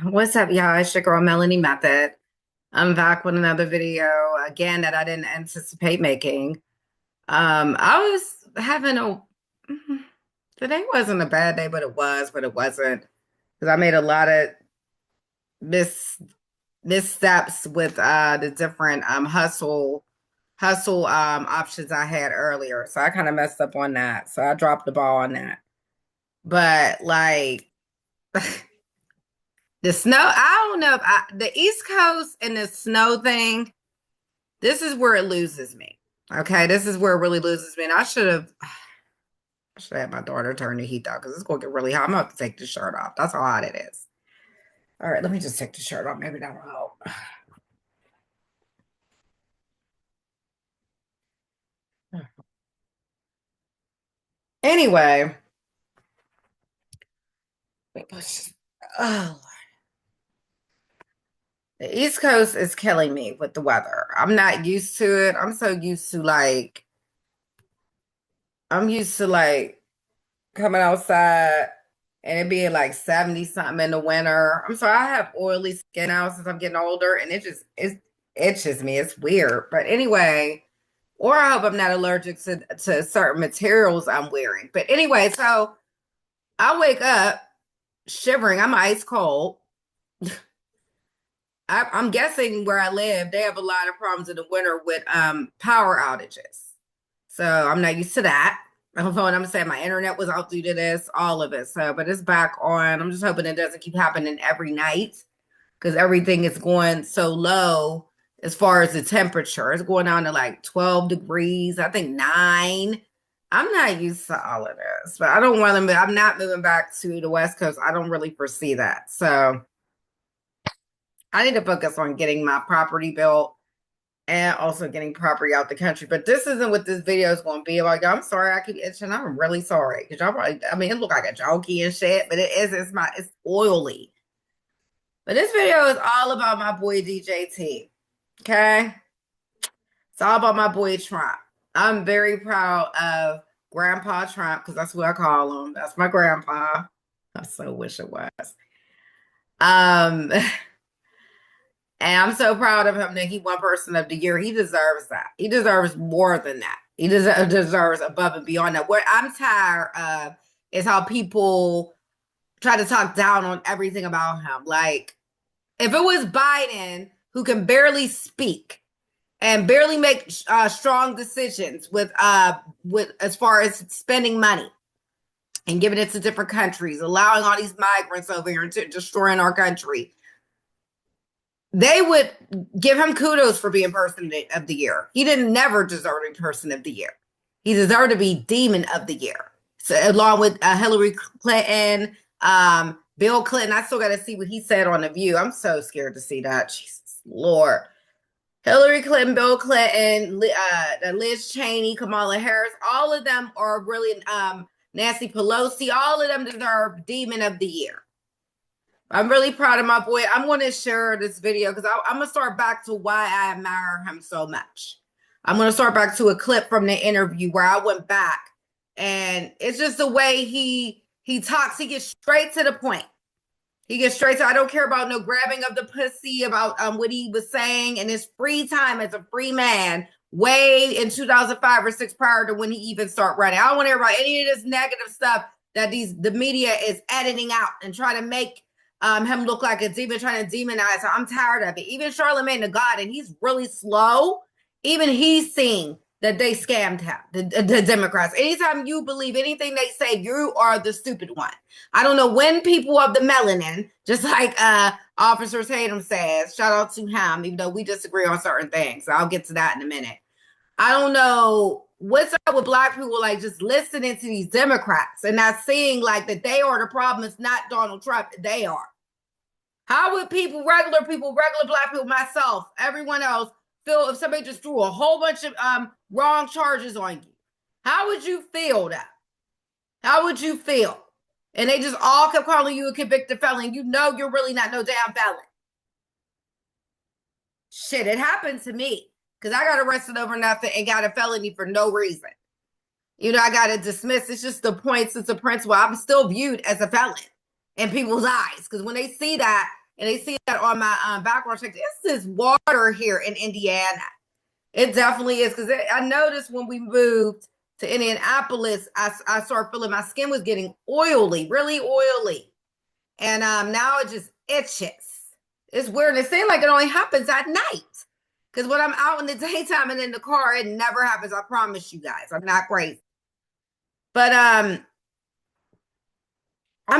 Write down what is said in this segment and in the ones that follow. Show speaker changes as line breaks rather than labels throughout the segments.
What's up, y'all? It's your girl Melanie Method. I'm back with another video again that I didn't anticipate making. I was having a today wasn't a bad day, but it wasn't because I made a lot of mis missteps with the different hustle options I had earlier. So I kind of messed up on that. So I dropped the ball on that. But like the snow, I don't know if the East Coast and the snow thing. This is where it loses me. Okay, this is where it really loses me. And I should have had my daughter turn the heat down because it's going to get really hot. I'm gonna have to take the shirt off. That's how hot it is. All right, let me just take the shirt off. Maybe that'll help. Anyway, oh, the East Coast is killing me with the weather. I'm not used to it. I'm used to like coming outside and it being like 70 something in the winter. I'm sorry, I have oily skin now since I'm getting older and it itches me. It's weird. But anyway, or I hope I'm not allergic to certain materials I'm wearing. But anyway, so I wake up shivering. I'm ice cold. I'm guessing where I live, they have a lot of problems in the winter with power outages. So I'm not used to that. I'm gonna say my internet was out due to this, all of it. So, but it's back on. I'm just hoping it doesn't keep happening every night because everything is going so low as far as the temperature. It's going down to like 12 degrees, I think 9. I'm not used to all of this, but I don't want to move. I'm not moving back to the West Coast. I don't really foresee that. So I need to focus on getting my property built and also getting property out the country. But this isn't what this video is going to be like. I'm sorry, I keep itching. I'm really sorry because y'all probably. I mean, it look like a jokey and shit, but it is. It's oily. But this video is all about my boy DJT. Okay, it's all about my boy Trump. I'm very proud of Grandpa Trump because that's what I call him. That's my grandpa. I so wish it was. Um, And I'm so proud of him that he won Person of the Year. He deserves that. He deserves more than that. He deserves above and beyond that. What I'm tired of is how people try to talk down on everything about him. Like, if it was Biden who can barely speak and barely make strong decisions with as far as spending money and giving it to different countries, allowing all these migrants over here and destroying our country, they would give him kudos for being Person of the Year. He didn't never deserve to be Person of the Year. He deserved to be Demon of the Year. So along with Hillary Clinton, Bill Clinton. I still got to see what he said on The View. I'm so scared to see that. Jesus Lord. Hillary Clinton, Bill Clinton, Liz Cheney, Kamala Harris, all of them are really Nancy Pelosi. All of them deserve Demon of the Year. I'm really proud of my boy. I'm going to share this video because I'm going to start back to why I admire him so much. I'm going to start back to a clip from the interview where I went back, and it's just the way he talks. He gets straight to the point. He gets straight to. I don't care about no grabbing of the pussy, about what he was saying in his free time as a free man, way in 2005 or six prior to when he even started running. I don't want to hear about any of this negative stuff that the media is editing out and try to make him look like a demon, trying to demonize him. I'm tired of it. Even Charlemagne the God, and he's really slow. Even he's seeing that they scammed him, the Democrats. Anytime you believe anything they say, you are the stupid one. I don't know when people of the melanin, just like Officer Tatum says, shout out to him, even though we disagree on certain things. So I'll get to that in a minute. I don't know what's up with black people like just listening to these Democrats and not seeing like that they are the problem. It's not Donald Trump. They are. How would regular people, regular black people, myself, everyone else, feel if somebody just threw a whole bunch of wrong charges on you? How would you feel that? How would you feel? And they just all kept calling you a convicted felon. You know you're really not no damn felon. Shit, it happened to me because I got arrested over nothing and got a felony for no reason. You know, I got to dismiss. It's just the points. It's a principle. I'm still viewed as a felon. in people's eyes. Because when they see that and they see that on my background check, this is water here in Indiana. It definitely is. Because I noticed when we moved to Indianapolis, I started feeling my skin was getting oily, really oily. And now it just itches. It's weird. And it seems like it only happens at night. Because when I'm out in the daytime and in the car, it never happens. I promise you guys. I'm not crazy. But I'm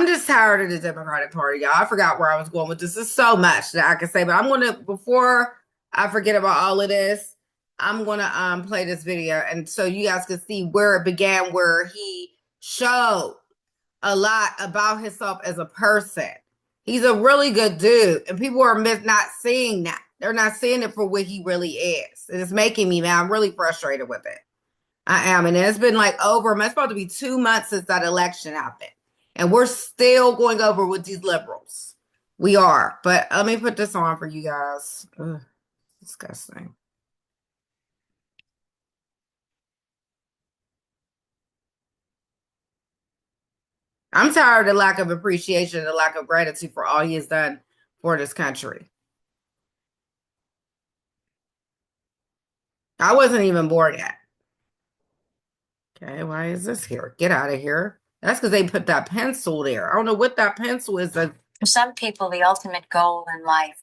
just tired of the Democratic Party, y'all. I forgot where I was going with this. There's so much that I can say, but I'm gonna before I forget about all of this, I'm gonna play this video and so you guys can see where it began, where he showed a lot about himself as a person. He's a really good dude, and people are not seeing that. They're not seeing it for what he really is. And it's making me mad. I'm really frustrated with it. I am. And it's been like it's supposed to be 2 months since that election happened. And we're still going over with these liberals. We are. But let me put this on for you guys. Ugh, disgusting. I'm tired of the lack of appreciation, the lack of gratitude for all he has done for this country. I wasn't even born yet. Okay, why is this here? Get out of here. That's because they put that pencil there. I don't know what that pencil is.
For some people, the ultimate goal in life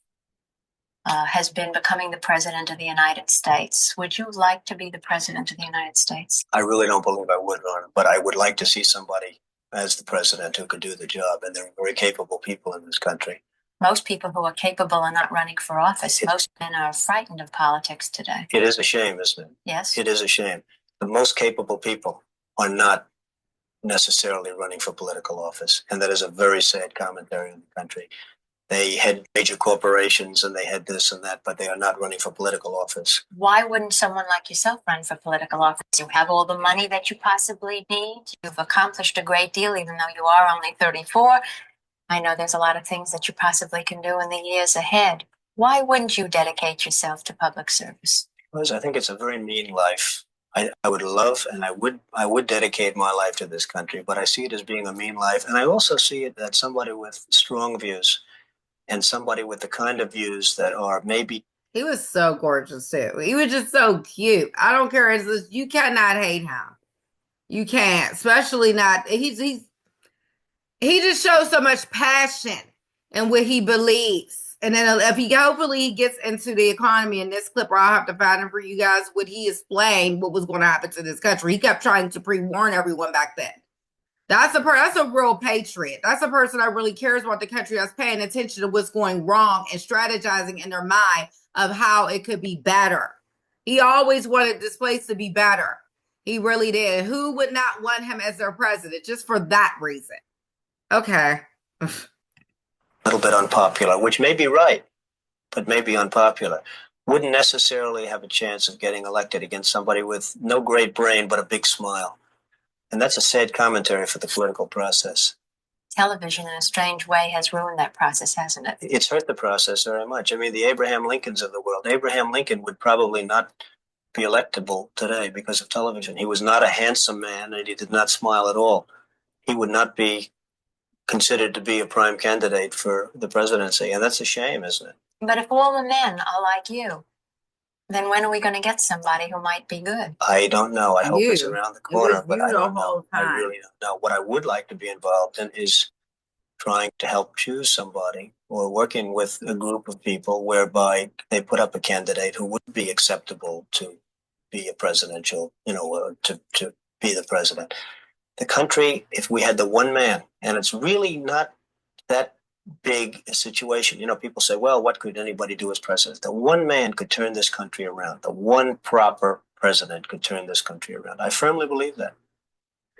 has been becoming the president of the United States. Would you like to be the president of the United States?
I really don't believe I would, Ron, but I would like to see somebody as the president who could do the job, and there are very capable people in this country.
Most people who are capable are not running for office. Most men are frightened of politics today.
It is a shame, isn't it?
Yes.
It is a shame. The most capable people are not necessarily running for political office, and that is a very sad commentary on the country. They had major corporations and they had this and that, but they are not running for political office.
Why wouldn't someone like yourself run for political office? You have all the money that you possibly need. You've accomplished a great deal, even though you are only 34. I know there's a lot of things that you possibly can do in the years ahead. Why wouldn't you dedicate yourself to public service?
Because I think it's a very mean life. I would love and I would dedicate my life to this country, but I see it as being a mean life. And I also see it that somebody with strong views and somebody with the kind of views that are maybe.
He was so gorgeous too. He was just so cute. I don't care. You cannot hate him. You can't, especially not. He just shows so much passion in what he believes. And then if he hopefully he gets into the economy in this clip, or I'll have to find him for you guys, what he explained what was going to happen to this country. He kept trying to pre-warn everyone back then. That's a real patriot. That's a person that really cares about the country, that's paying attention to what's going wrong and strategizing in their mind of how it could be better. He always wanted this place to be better. He really did. Who would not want him as their president just for that reason? Okay.
A little bit unpopular, which may be right, but may be unpopular. Wouldn't necessarily have a chance of getting elected against somebody with no great brain but a big smile. And that's a sad commentary for the political process.
Television, in a strange way, has ruined that process, hasn't it?
It's hurt the process very much. I mean, the Abraham Lincolns of the world. Abraham Lincoln would probably not be electable today because of television. He was not a handsome man, and he did not smile at all. He would not be considered to be a prime candidate for the presidency, and that's a shame, isn't it?
But if all the men are like you, then when are we going to get somebody who might be good?
I don't know. I hope it's around the corner, but I don't know.
I
really don't know. What I would like to be involved in is trying to help choose somebody or working with a group of people whereby they put up a candidate who would be acceptable to be a presidential, to be the president. The country, if we had the one man, and it's really not that big a situation. People say, well, what could anybody do as president? The one man could turn this country around. The one proper president could turn this country around. I firmly believe that.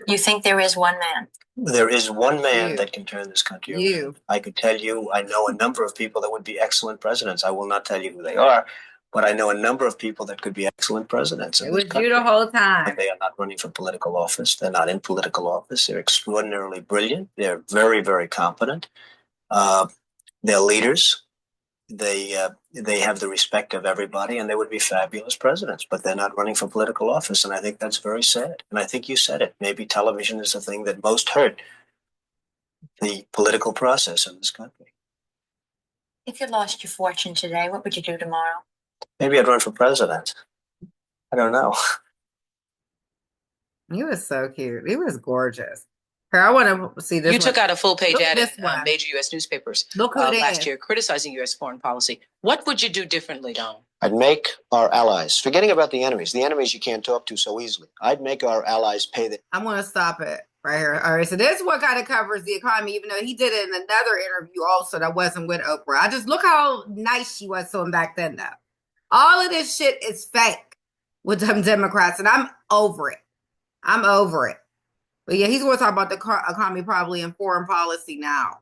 You think there is one man?
There is one man that can turn this country around. I could tell you, I know a number of people that would be excellent presidents. I will not tell you who they are, but I know a number of people that could be excellent presidents.
It was you the whole time.
But they are not running for political office. They're not in political office. They're extraordinarily brilliant. They're very, very competent. They're leaders. They have the respect of everybody, and they would be fabulous presidents, but they're not running for political office, and I think that's very sad. And I think you said it. Maybe television is the thing that most hurt the political process in this country.
If you lost your fortune today, what would you do tomorrow?
Maybe I'd run for president. I don't know.
He was so cute. He was gorgeous. Here, I want to see this.
You took out a full-page
Look at
ad
this
in
one.
major U.S. newspapers
Look who it
last
is.
year criticizing U.S. foreign policy. What would you do differently, Don?
I'd make our allies, forgetting about the enemies you can't talk to so easily. I'd make our allies pay the.
I'm going to stop it right here. All right. So this is what kind of covers the economy, even though he did it in another interview also that wasn't with Oprah. I just look how nice she was to him back then, though. All of this shit is fake with them Democrats, and I'm over it. I'm over it. But yeah, he's going to talk about the economy probably in foreign policy now.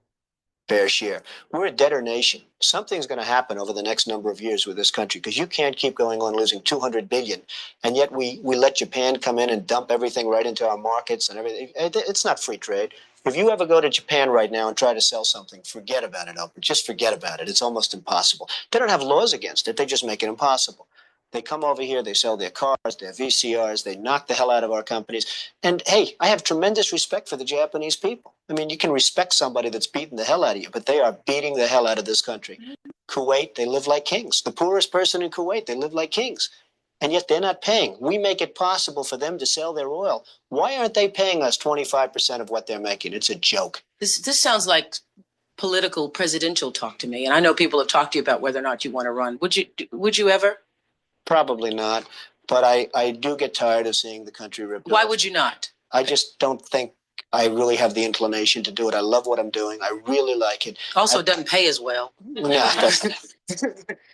Fair share. We're a debtor nation. Something's going to happen over the next number of years with this country because you can't keep going on losing $200 billion, and yet we let Japan come in and dump everything right into our markets and everything. It's not free trade. If you ever go to Japan right now and try to sell something, forget about it, Oprah. Just forget about it. It's almost impossible. They don't have laws against it. They just make it impossible. They come over here, they sell their cars, their VCRs, they knock the hell out of our companies. And hey, I have tremendous respect for the Japanese people. I mean, you can respect somebody that's beating the hell out of you, but they are beating the hell out of this country. Kuwait, they live like kings. The poorest person in Kuwait, they live like kings. And yet they're not paying. We make it possible for them to sell their oil. Why aren't they paying us 25% of what they're making? It's a joke.
This sounds like political presidential talk to me. And I know people have talked to you about whether or not you want to run. Would you ever?
Probably not. But I do get tired of seeing the country ripped off.
Why would you not?
I just don't think I really have the inclination to do it. I love what I'm doing. I really like it.
Also, it doesn't pay as well.
No,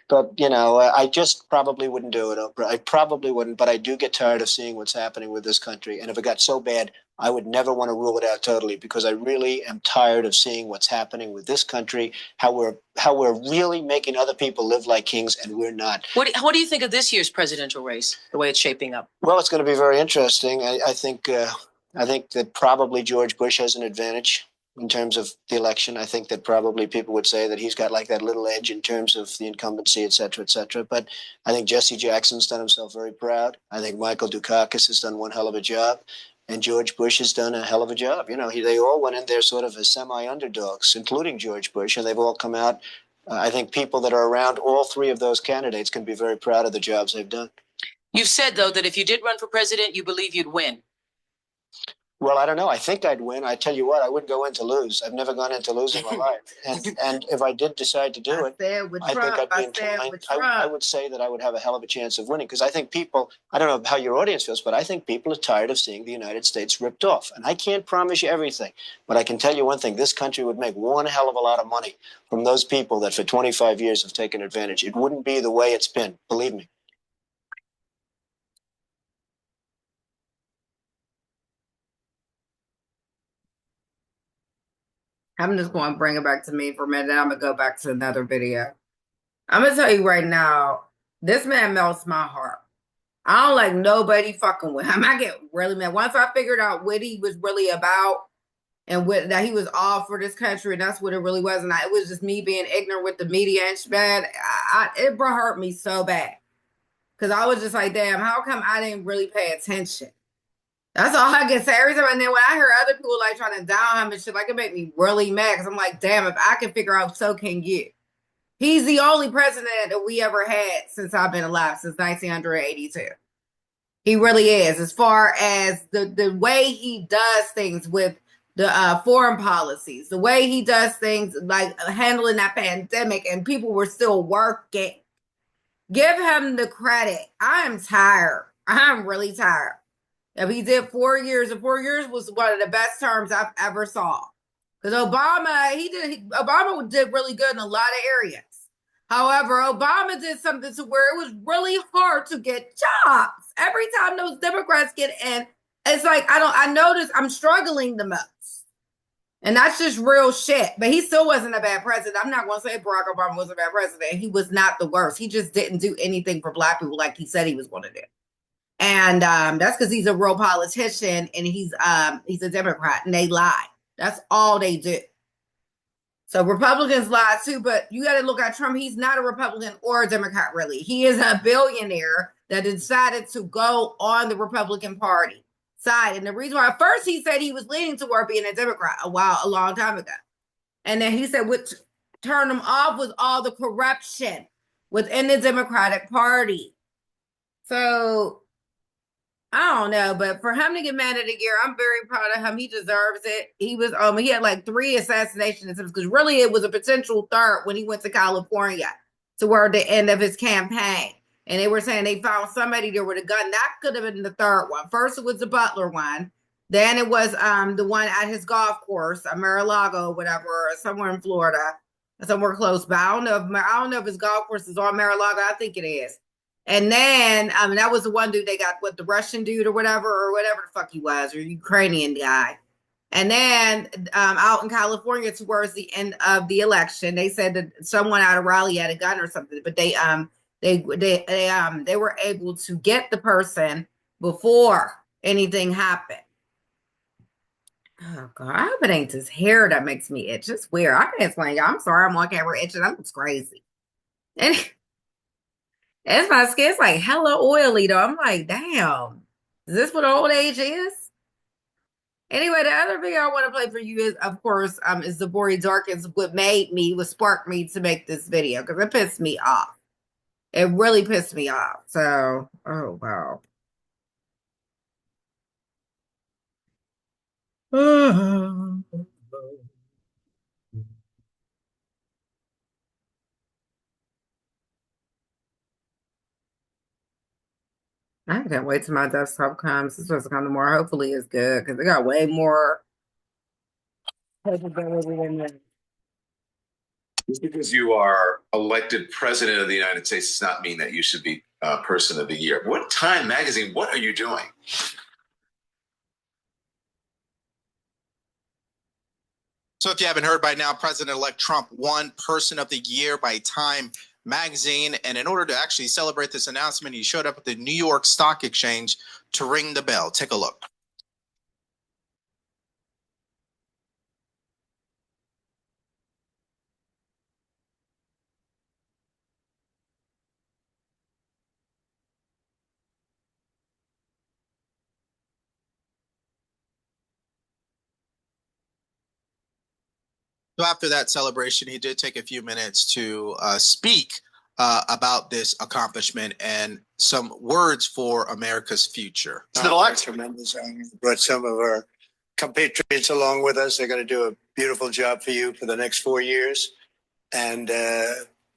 but you know, I just probably wouldn't do it, Oprah. I probably wouldn't, but I do get tired of seeing what's happening with this country. And if it got so bad, I would never want to rule it out totally because I really am tired of seeing what's happening with this country, how we're really making other people live like kings and we're not.
What do you think of this year's presidential race, the way it's shaping up?
Well, it's going to be very interesting. I think that probably George Bush has an advantage in terms of the election. I think that probably people would say that he's got like that little edge in terms of the incumbency, et cetera, et cetera. But I think Jesse Jackson's done himself very proud. I think Michael Dukakis has done one hell of a job. And George Bush has done a hell of a job. You know, they all went in there sort of as semi-underdogs, including George Bush, and they've all come out. I think people that are around all three of those candidates can be very proud of the jobs they've done.
You've said, though, that if you did run for president, you believe you'd win.
Well, I don't know. I think I'd win. I tell you what, I wouldn't go in to lose. I've never gone in to lose in my life. And if I did decide to do it, I think I'd be inclined. I would say that I would have a hell of a chance of winning because I think people, I don't know how your audience feels, but I think people are tired of seeing the United States ripped off. And I can't promise you everything, but I can tell you one thing. This country would make one hell of a lot of money from those people that for 25 years have taken advantage. It wouldn't be the way it's been. Believe me.
I'm just going to bring it back to me for a minute. Then I'm going to go back to another video. I'm going to tell you right now, this man melts my heart. I don't like nobody fucking with him. I get really mad. Once I figured out what he was really about and that he was all for this country, and that's what it really was. And it was just me being ignorant with the media and shit, bad. It hurt me so bad. Because I was just like, damn, how come I didn't really pay attention? That's all I can say every time. And then when I hear other people like trying to down him and shit, like it made me really mad. Because I'm like, damn, if I can figure out, so can you. He's the only president that we ever had since I've been alive, since 1982. He really is. As far as the way he does things with the foreign policies, the way he does things like handling that pandemic and people were still working. Give him the credit. I am tired. I'm really tired. If he did 4 years, and 4 years was one of the best terms I've ever saw. Because Obama did really good in a lot of areas. However, Obama did something to where it was really hard to get jobs. Every time those Democrats get in, it's like, I notice I'm struggling the most. And that's just real shit. But he still wasn't a bad president. I'm not going to say Barack Obama was a bad president. He was not the worst. He just didn't do anything for Black people like he said he was going to do. And that's because he's a real politician and he's a Democrat and they lie. That's all they do. So Republicans lie too, but you got to look at Trump. He's not a Republican or a Democrat, really. He is a billionaire that decided to go on the Republican Party. side. And the reason why, at first he said he was leaning toward being a Democrat a long time ago. And then he said what turned him off was all the corruption within the Democratic Party. So I don't know, but for him to get Man of the Year, I'm very proud of him. He deserves it. He had like 3 assassination attempts because really it was a potential third when he went to California toward the end of his campaign. And they were saying they found somebody there with a gun. That could have been the third one. First it was the Butler one. Then it was the one at his golf course, Mar-a-Lago, whatever, or somewhere in Florida, somewhere close. But I don't know if his golf course is on Mar-a-Lago. I think it is. And then that was the one dude they got, the Russian dude or whatever the fuck he was, or Ukrainian guy. And then out in California towards the end of the election, they said that someone at a rally had a gun or something, but they were able to get the person before anything happened. Oh God, I hope it ain't this hair that makes me itch. It's weird. I can't explain y'all. I'm sorry I'm on camera itching. That looks crazy. And it's my skin's like hella oily though. I'm like, damn, is this what old age is? Anyway, the other video I want to play for you is, of course, is the Bori Darkins. What sparked me to make this video because it pissed me off. It really pissed me off. So, oh wow. I can't wait till my desktop comes. It's supposed to come tomorrow. Hopefully it's good because they got way more capability than this.
Just because you are elected president of the United States does not mean that you should be person of the year. What Time magazine, what are you doing?
So if you haven't heard by now, President-elect Trump won Person of the Year by Time magazine. And in order to actually celebrate this announcement, he showed up at the New York Stock Exchange to ring the bell. Take a look. So after that celebration, he did take a few minutes to speak about this accomplishment and some words for America's future.
Tremendous honor. Brought some of our compatriots along with us. They're going to do a beautiful job for you for the next 4 years. And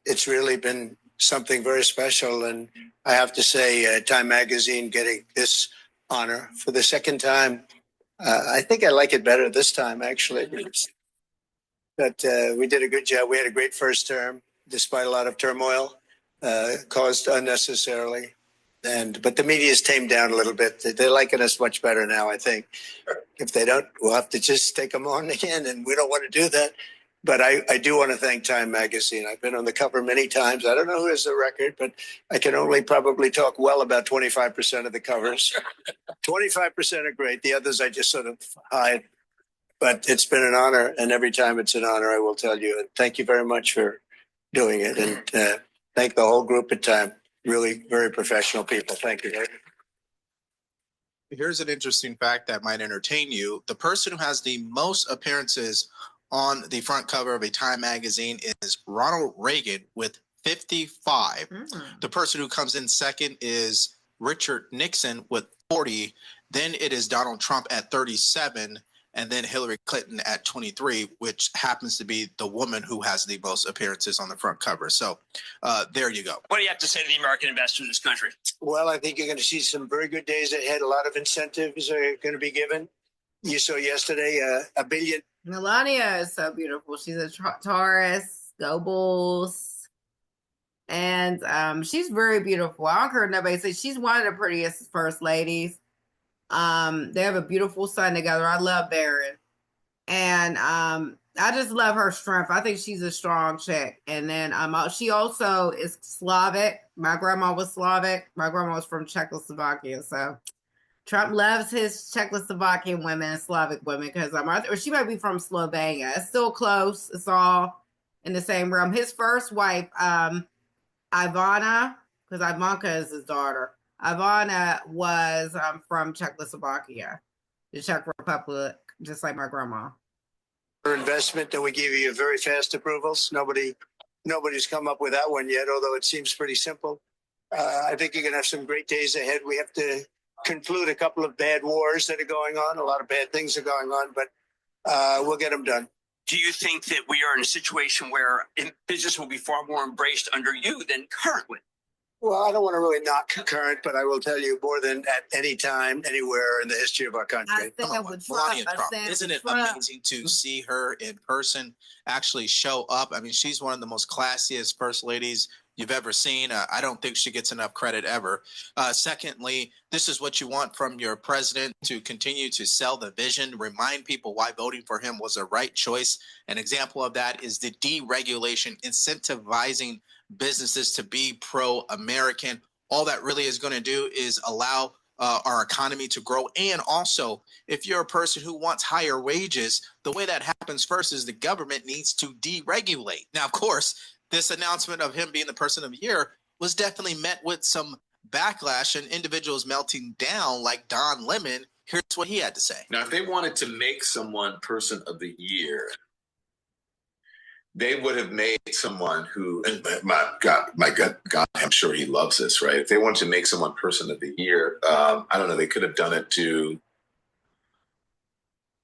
it's really been something very special. And I have to say, Time Magazine getting this honor for the second time. I think I like it better this time, actually. But we did a good job. We had a great first term, despite a lot of turmoil caused unnecessarily. But the media's tamed down a little bit. They're liking us much better now, I think. If they don't, we'll have to just take them on again, and we don't want to do that. But I do want to thank Time Magazine. I've been on the cover many times. I don't know who has the record, but I can only probably talk well about 25% of the covers. 25% are great. The others I just sort of hide. But it's been an honor, and every time it's an honor, I will tell you. And thank you very much for doing it. And thank the whole group at Time. Really very professional people. Thank you.
Here's an interesting fact that might entertain you. The person who has the most appearances on the front cover of a Time magazine is Ronald Reagan with 55. The person who comes in second is Richard Nixon with 40. Then it is Donald Trump at 37. And then Hillary Clinton at 23, which happens to be the woman who has the most appearances on the front cover. So there you go.
What do you have to say to the American investor in this country?
Well, I think you're going to see some very good days ahead. A lot of incentives are going to be given. You saw yesterday $1 billion.
Melania is so beautiful. She's a Taurus, go Bulls. And she's very beautiful. I don't care what nobody says. She's one of the prettiest first ladies. They have a beautiful son together. I love Barron. And I just love her strength. I think she's a strong chick. And then she also is Slavic. My grandma was Slavic. My grandma was from Czechoslovakia. So Trump loves his Czechoslovakian women and Slavic women because or she might be from Slovenia. It's still close. It's all in the same realm. His first wife, Ivana, because Ivanka is his daughter. Ivana was from Czechoslovakia. the Czech Republic, just like my grandma.
Investment, and we give you very fast approvals. Nobody's come up with that one yet, although it seems pretty simple. I think you're going to have some great days ahead. We have to conclude a couple of bad wars that are going on. A lot of bad things are going on, but we'll get them done.
Do you think that we are in a situation where business will be far more embraced under you than currently?
Well, I don't want to really knock current, but I will tell you more than at any time, anywhere in the history of our country.
I
Come
stand
on,
with
Melania
Trump. I
Trump.
stand
Isn't
with
it
Trump.
amazing to see her in person actually show up? I mean, she's one of the most classiest first ladies you've ever seen. I don't think she gets enough credit ever. Secondly, this is what you want from your president, to continue to sell the vision, remind people why voting for him was the right choice. An example of that is the deregulation, incentivizing businesses to be pro-American. All that really is going to do is allow our economy to grow. And also, if you're a person who wants higher wages, the way that happens first is the government needs to deregulate. Now, of course, this announcement of him being the person of the year was definitely met with some backlash and individuals melting down, like Don Lemon. Here's what he had to say.
Now, if they wanted to make someone person of the year, they would have made someone who, and my God, I'm sure he loves this, right? If they wanted to make someone person of the year, I don't know, they could have done it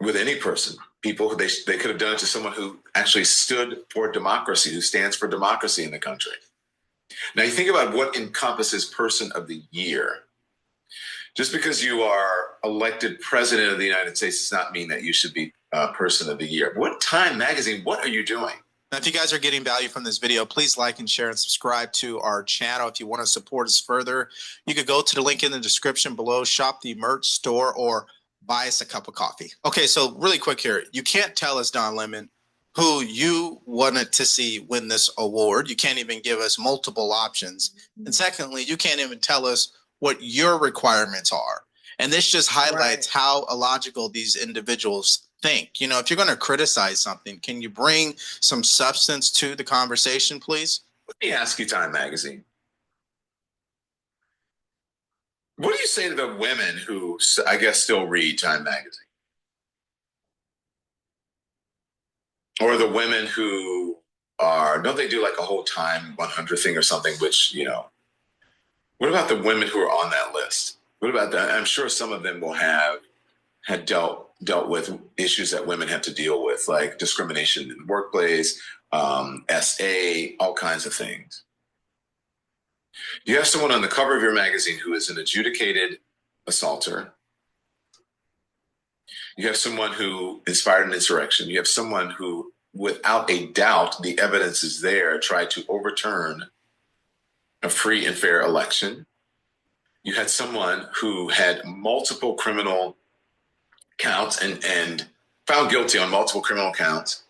with any person. People, they could have done it to someone who actually stood for democracy, who stands for democracy in the country. Now, you think about what encompasses person of the year. Just because you are elected president of the United States does not mean that you should be person of the year. What Time Magazine, what are you doing?
Now, if you guys are getting value from this video, please like and share and subscribe to our channel. If you want to support us further, you could go to the link in the description below, shop the merch store, or buy us a cup of coffee. Okay, so really quick here. You can't tell us, Don Lemon, who you wanted to see win this award. You can't even give us multiple options. And secondly, you can't even tell us what your requirements are. And this just highlights how illogical these individuals think. You know, if you're going to criticize something, can you bring some substance to the conversation, please?
Let me ask you, Time Magazine. What do you say to the women who, I guess, still read Time Magazine? Or the women who don't they do like a whole Time 100 thing or something, which, you know, what about the women who are on that list? What about that? I'm sure some of them will had dealt with issues that women have to deal with, like discrimination in the workplace, SA, all kinds of things. You have someone on the cover of your magazine who is an adjudicated assaulter. You have someone who inspired an insurrection. You have someone who, without a doubt, the evidence is there, tried to overturn a free and fair election. You had someone who had multiple criminal counts and found guilty on multiple criminal counts.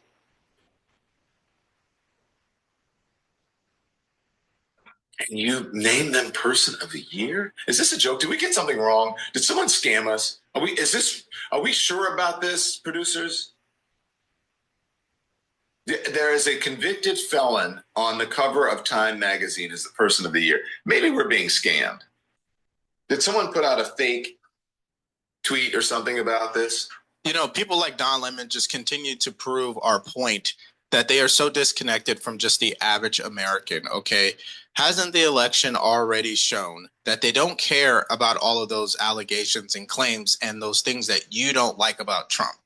And you name them person of the year? Is this a joke? Did we get something wrong? Did someone scam us? Are we sure about this, producers? There is a convicted felon on the cover of Time Magazine as the person of the year. Maybe we're being scammed. Did someone put out a fake tweet or something about this?
You know, people like Don Lemon just continue to prove our point that they are so disconnected from just the average American, okay? Hasn't the election already shown that they don't care about all of those allegations and claims and those things that you don't like about Trump?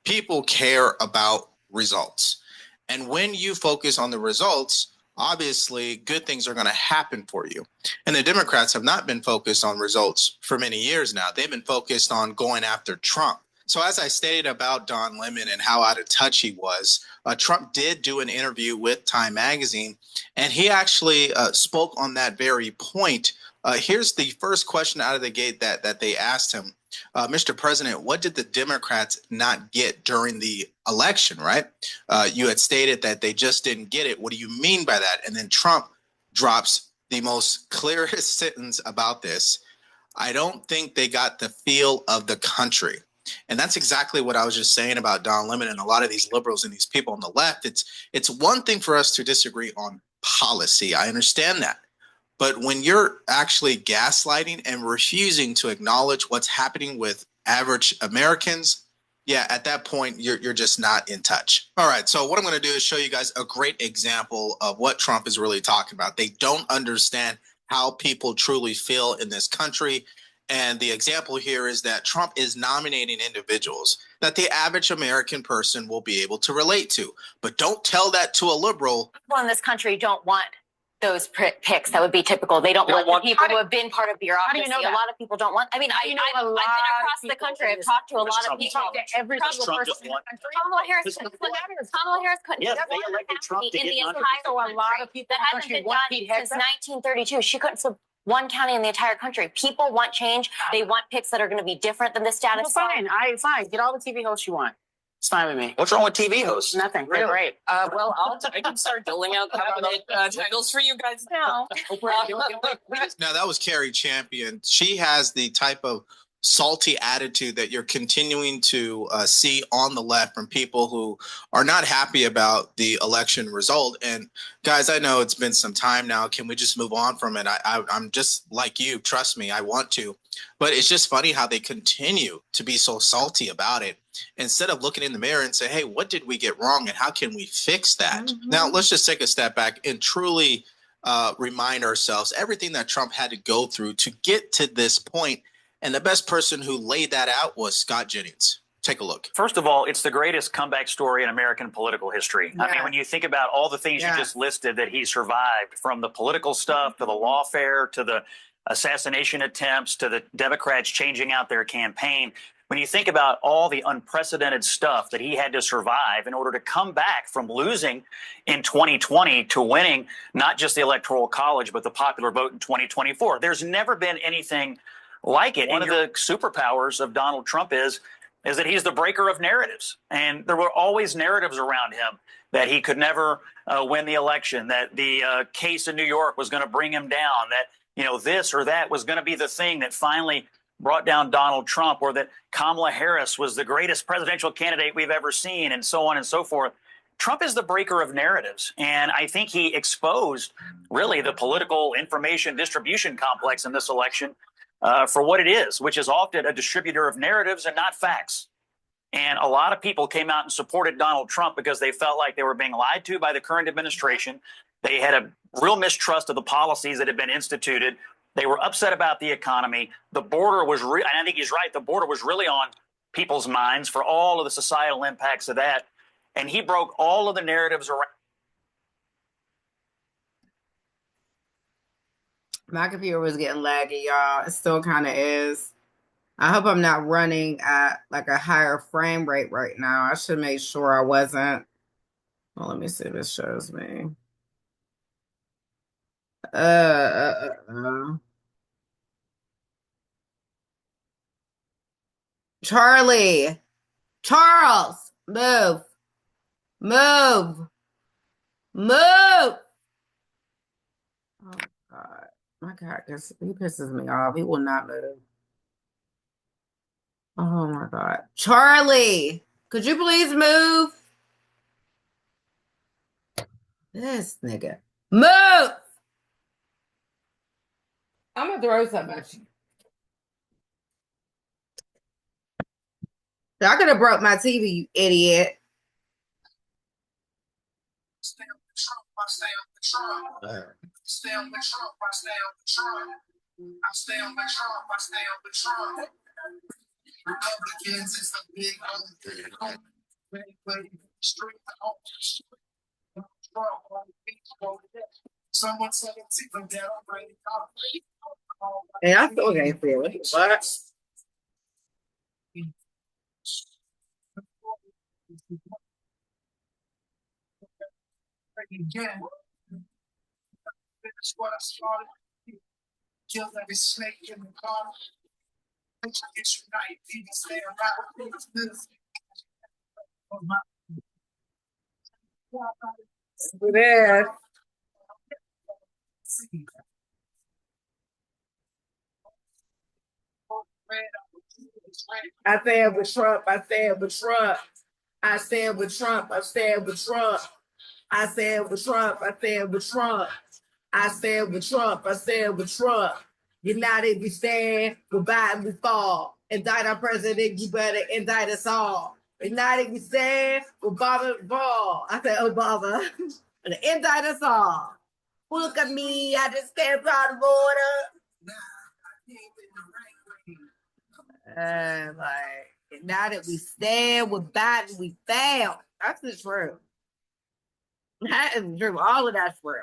People care about results. And when you focus on the results, obviously good things are going to happen for you. And the Democrats have not been focused on results for many years now. They've been focused on going after Trump. So as I stated about Don Lemon and how out of touch he was, Trump did do an interview with Time Magazine, and he actually spoke on that very point. Here's the first question out of the gate that they asked him. Mr. President, what did the Democrats not get during the election, right? You had stated that they just didn't get it. What do you mean by that? And then Trump drops the most clearest sentence about this. I don't think they got the feel of the country. And that's exactly what I was just saying about Don Lemon and a lot of these liberals and these people on the left. It's one thing for us to disagree on policy. I understand that. But when you're actually gaslighting and refusing to acknowledge what's happening with average Americans, yeah, at that point, you're just not in touch. All right, so what I'm going to do is show you guys a great example of what Trump is really talking about. They don't understand how people truly feel in this country. And the example here is that Trump is nominating individuals that the average American person will be able to relate to. But don't tell that to a liberal.
People in this country don't want those picks that would be typical. They don't want the people who have been part of bureaucracy.
you know
A
that?
lot of people don't want. I mean, I've been across the country. I've talked to a lot of people.
Every single person in the country.
Kamala Harris couldn't.
Yes, they elected Trump to
in
get
the
under-
entire
So a lot of people
that
in the
hasn't
country
been
want
done
Pete
since
Hegseth.
1932. She couldn't flip one county in the entire country. People want change. They want picks that are going to be different than the status quo.
Fine. Get all the TV hosts you want. It's fine with me.
What's wrong with TV hosts?
Nothing. They're great.
Well, I can start doling out cabinet titles for you guys now.
Now, that was Carrie Champion. She has the type of salty attitude that you're continuing to see on the left from people who are not happy about the election result. And guys, I know it's been some time now. Can we just move on from it? I'm just like you. Trust me, I want to. But it's just funny how they continue to be so salty about it instead of looking in the mirror and say, hey, what did we get wrong and how can we fix that? Now, let's just take a step back and truly remind ourselves everything that Trump had to go through to get to this point. And the best person who laid that out was Scott Jennings. Take a look.
First of all, it's the greatest comeback story in American political history.
Yeah.
I mean, when you think about all the things you just listed that he survived, from the political stuff to the lawfare to the assassination attempts to the Democrats changing out their campaign, when you think about all the unprecedented stuff that he had to survive in order to come back from losing in 2020 to winning not just the Electoral College, but the popular vote in 2024, there's never been anything like it. One of the superpowers of Donald Trump is that he's the breaker of narratives. And there were always narratives around him that he could never win the election, that the case in New York was going to bring him down, that, you know, this or that was going to be the thing that finally brought down Donald Trump, or that Kamala Harris was the greatest presidential candidate we've ever seen, and so on and so forth. Trump is the breaker of narratives. And I think he exposed really the political information distribution complex in this election for what it is, which is often a distributor of narratives and not facts. And a lot of people came out and supported Donald Trump because they felt like they were being lied to by the current administration. They had a real mistrust of the policies that had been instituted. They were upset about the economy. The border was, and I think he's right, the border was really on people's minds for all of the societal impacts of that. And he broke all of the narratives around.
My computer was getting laggy, y'all. It still kind of is. I hope I'm not running at like a higher frame rate right now. I should make sure I wasn't. Well, let me see if this shows me. Charlie, Charles, move, move, move. Oh God, my God, he pisses me off. He will not move. Oh my God, Charlie, could you please move? This nigga, move. I'm gonna throw something at you. I could have broke my TV, you idiot.
Stay on the Trump, I stay on the Trump. Stay on the Trump, I stay on the Trump. I stay on the Trump, I stay on the Trump. Republicans is a big street. Someone said it's even down.
Hey, I still can't feel it. What?
Again, finish what I started. Kill every snake in the car. Get unite, people stay around.
There. I stand with Trump. I stand with Trump. I stand with Trump. I stand with Trump. I stand with Trump. I stand with Trump. I stand with Trump. I stand with Trump. United we stand, goodbye we fall. Indict our president, you better indict us all. United we stand with Obama ball. I said Obama. Indict us all. Look at me, I just stand by the border. Like, now that we stand with Biden, we fail. That's the truth. That is the truth. All of that's true.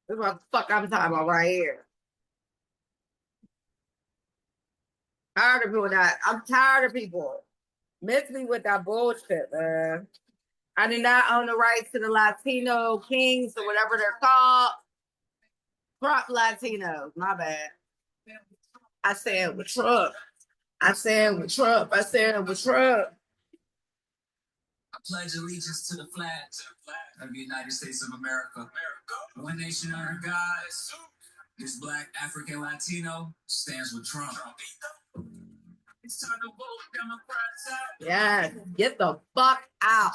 This is what the fuck I'm talking about right here. Tired of doing that. I'm tired of people. Miss me with that bullshit, man. I do not own the rights to the Latino kings or whatever they're called. Prop Latinos, my bad. I said with Trump. I said with Trump. I said with Trump.
I pledge allegiance to the flag of the United States of America. One nation under God. This Black African Latino stands with Trump. It's time to vote Democrats out.
Yes, get the fuck out.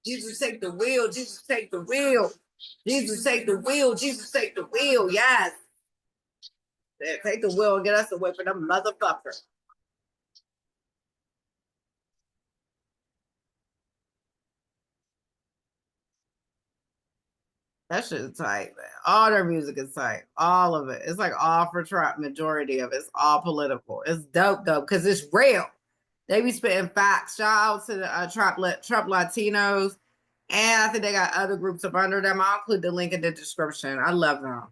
Jesus take the wheel, Jesus take the wheel. Jesus take the wheel, Jesus take the wheel, yes. Take the wheel and get us away from them motherfuckers. That shit is tight, man. All their music is tight. All of it. It's like all for Trump. Majority of it's all political. It's dope though, because it's real. They be spitting facts. Shout out to the Trump Latinos. And I think they got other groups up under them. I'll include the link in the description. I love them.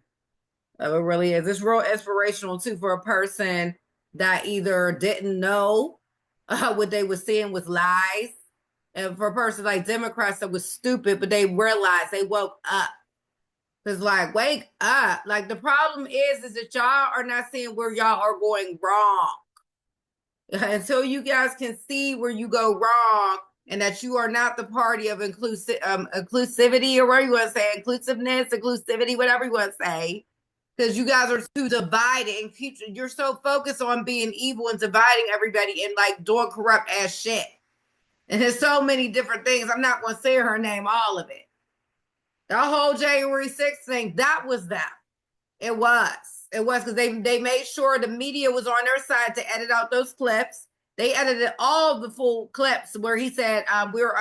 It really is. It's real inspirational too for a person that either didn't know what they were seeing was lies. And for a person like Democrats that was stupid, but they realized they woke up. Cause like, wake up. Like the problem is that y'all are not seeing where y'all are going wrong. Until you guys can see where you go wrong and that you are not the party of inclusivity or what you want to say, inclusiveness, inclusivity, whatever you want to say. Because you guys are too divided and you're so focused on being evil and dividing everybody and like doing corrupt ass shit. And there's so many different things. I'm not going to say her name, all of it. The whole January 6th thing, that was that. It was. It was because they made sure the media was on their side to edit out those clips. They edited all the full clips where he said, we're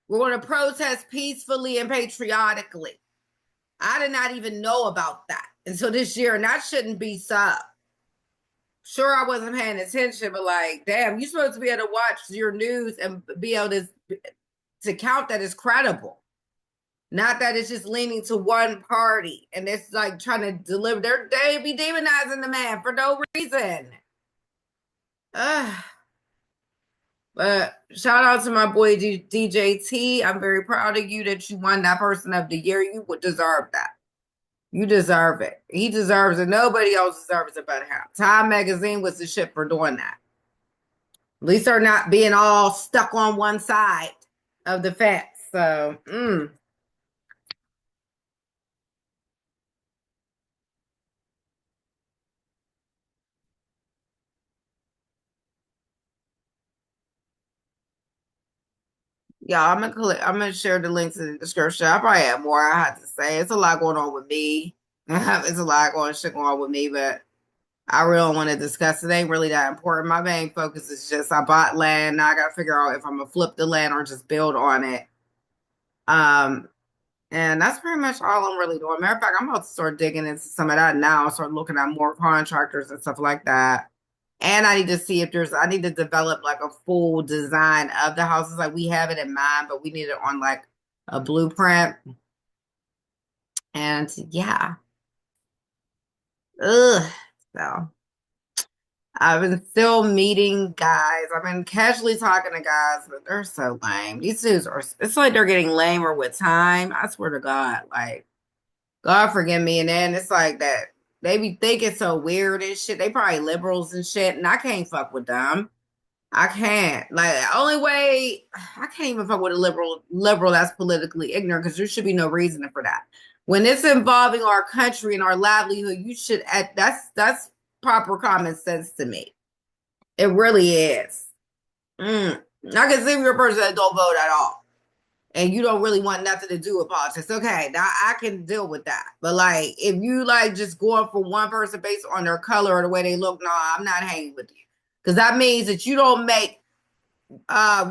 going to protest peacefully and patriotically. I did not even know about that until this year, and that shouldn't be so. Sure, I wasn't paying attention, but like, damn, you're supposed to be able to watch your news and be able to count that as credible. Not that it's just leaning to one party and it's like trying to deliver. They be demonizing the man for no reason. But shout out to my boy DJT. I'm very proud of you that you won that person of the year. You would deserve that. You deserve it. He deserves it. Nobody else deserves it but him. Time Magazine was the shit for doing that. At least they're not being all stuck on one side of the fence. So, yeah, I'm gonna share the links in the description. I probably have more I have to say. It's a lot going on with me. It's a lot going on with me, but I really don't want to discuss it. It ain't really that important. My main focus is just I bought land. Now I gotta figure out if I'm gonna flip the land or just build on it. And that's pretty much all I'm really doing. Matter of fact, I'm about to start digging into some of that now. Start looking at more contractors and stuff like that. And I need to see if I need to develop like a full design of the houses. Like we have it in mind, but we need it on like a blueprint. And yeah. Ugh. So I've been still meeting guys. I've been casually talking to guys, but they're so lame. These dudes it's like they're getting lamer with time. I swear to God. Like, God forgive me. And then it's like that. They be thinking so weird and shit. They probably liberals and shit, and I can't fuck with them. I can't. Like, the only way I can't even fuck with a liberal that's politically ignorant because there should be no reason for that. When it's involving our country and our livelihood, you should that's proper common sense to me. It really is. I can see if you're a person that don't vote at all and you don't really want nothing to do with politics. Okay, now I can deal with that. But like if you like just going for one person based on their color or the way they look, no, I'm not hanging with you. Because that means that you don't make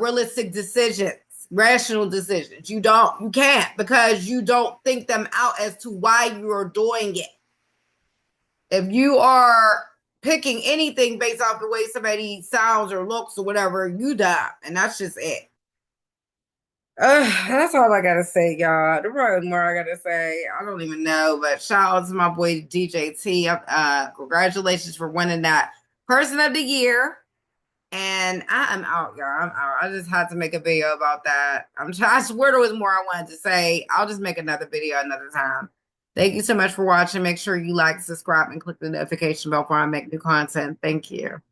realistic decisions, rational decisions. You can't because you don't think them out as to why you are doing it. If you are picking anything based off the way somebody sounds or looks or whatever, you dumb. And that's just it. That's all I gotta say, y'all. There's probably more I gotta say. I don't even know, but shout out to my boy DJ T. Congratulations for winning that Person of the Year. And I am out, y'all. I'm out. I just had to make a video about that. I swear there was more I wanted to say. I'll just make another video another time. Thank you so much for watching. Make sure you like, subscribe, and click the notification bell before I make new content. Thank you.